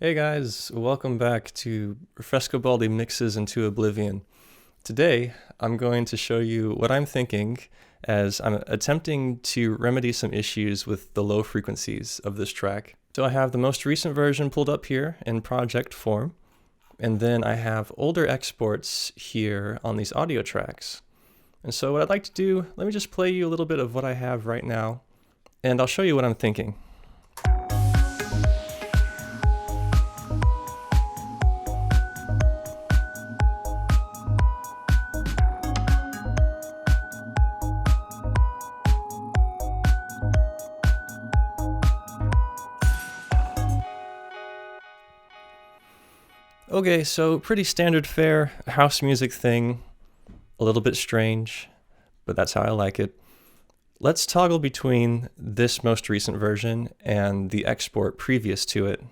Hey guys, welcome back to Frescobaldi Mixes into Oblivion. Today, I'm going to show you what I'm thinking as I'm attempting to remedy some issues with the low frequencies of this track. So I have the most recent version pulled up here in project form, and then I have older exports here on these audio tracks. And so what I'd like to do, let me just play you a little bit of what I have right now, and I'll show you what I'm thinking. Okay, so pretty standard fare house music thing, a little bit strange, but that's how I like it. Let's toggle between this most recent version and the export previous to it.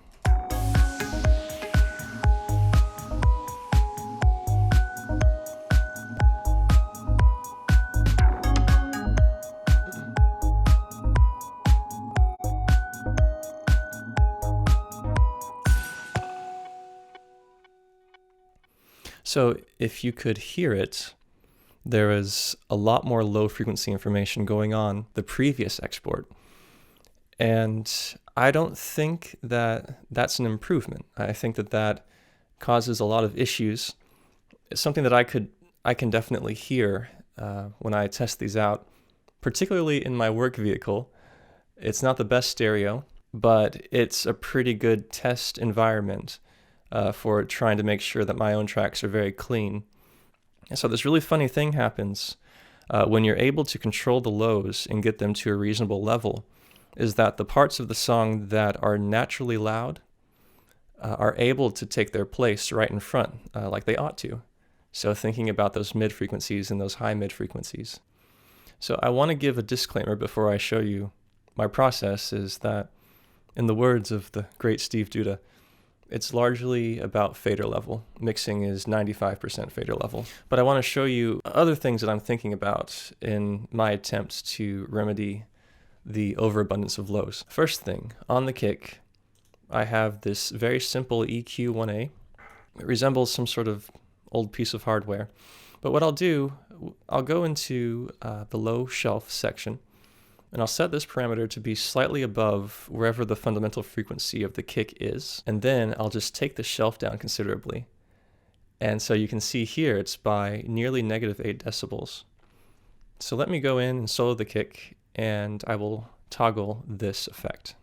So if you could hear it, there is a lot more low frequency information going on the previous export. And I don't think that that's an improvement. I think that that causes a lot of issues. It's something that I can definitely hear when I test these out, particularly in my work vehicle. It's not the best stereo, but it's a pretty good test environment for trying to make sure that my own tracks are very clean. And so this really funny thing happens when you're able to control the lows and get them to a reasonable level, is that the parts of the song that are naturally loud are able to take their place right in front, like they ought to. So thinking about those mid frequencies and those high mid frequencies. So I want to give a disclaimer before I show you my process, is that in the words of the great Steve Duda, it's largely about fader level. Mixing is 95% fader level. But I want to show you other things that I'm thinking about in my attempts to remedy the overabundance of lows. First thing, on the kick, I have this very simple EQ1A. It resembles some sort of old piece of hardware. But what I'll do, I'll go into the low shelf section, and I'll set this parameter to be slightly above wherever the fundamental frequency of the kick is. And then I'll just take the shelf down considerably. And so you can see here it's by nearly -8 decibels. So let me go in and solo the kick, and I will toggle this effect.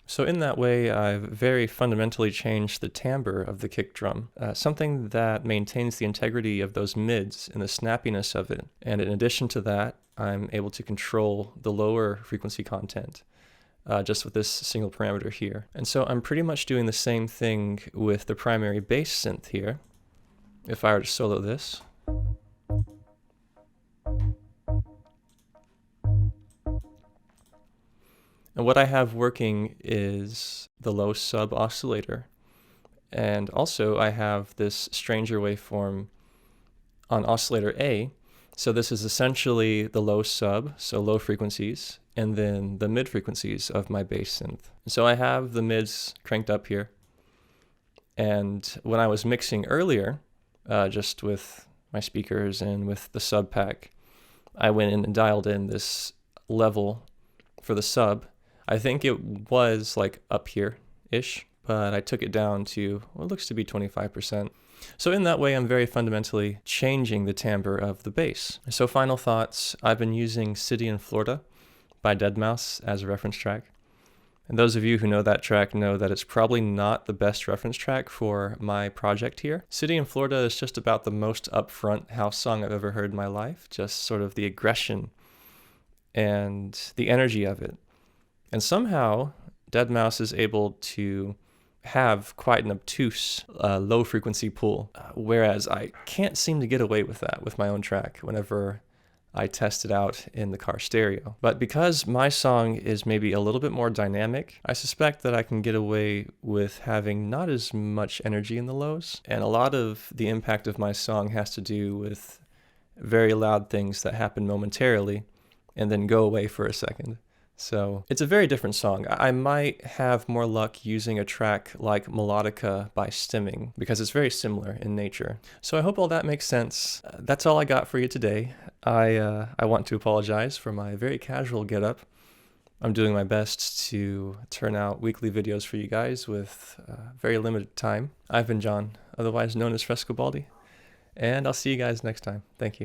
So in that way, I've very fundamentally changed the timbre of the kick drum, something that maintains the integrity of those mids and the snappiness of it. And in addition to that, I'm able to control the lower frequency content just with this single parameter here. And so I'm pretty much doing the same thing with the primary bass synth here. If I were to solo this. And what I have working is the low sub oscillator. And also I have this stranger waveform on oscillator A. So this is essentially the low sub, so low frequencies, and then the mid frequencies of my bass synth. So I have the mids cranked up here. And when I was mixing earlier, just with my speakers and with the sub pack, I went in and dialed in this level for the sub. I think it was like up here-ish, but I took it down to what looks to be 25%. So in that way, I'm very fundamentally changing the timbre of the bass. So final thoughts, I've been using City in Florida by Deadmau5 as a reference track. And those of you who know that track know that it's probably not the best reference track for my project here. City in Florida is just about the most upfront house song I've ever heard in my life, just sort of the aggression and the energy of it. And somehow, Deadmau5 is able to have quite an obtuse low frequency pool, whereas I can't seem to get away with that with my own track whenever I test it out in the car stereo. But because my song is maybe a little bit more dynamic, I suspect that I can get away with having not as much energy in the lows. And a lot of the impact of my song has to do with very loud things that happen momentarily and then go away for a second. So it's a very different song. I might have more luck using a track like Melodica by Stimming because it's very similar in nature. So I hope all that makes sense. That's all I got for you today. I want to apologize for my very casual getup. I'm doing my best to turn out weekly videos for you guys with very limited time. I've been John, otherwise known as Frescobaldi, and I'll see you guys next time. Thank you.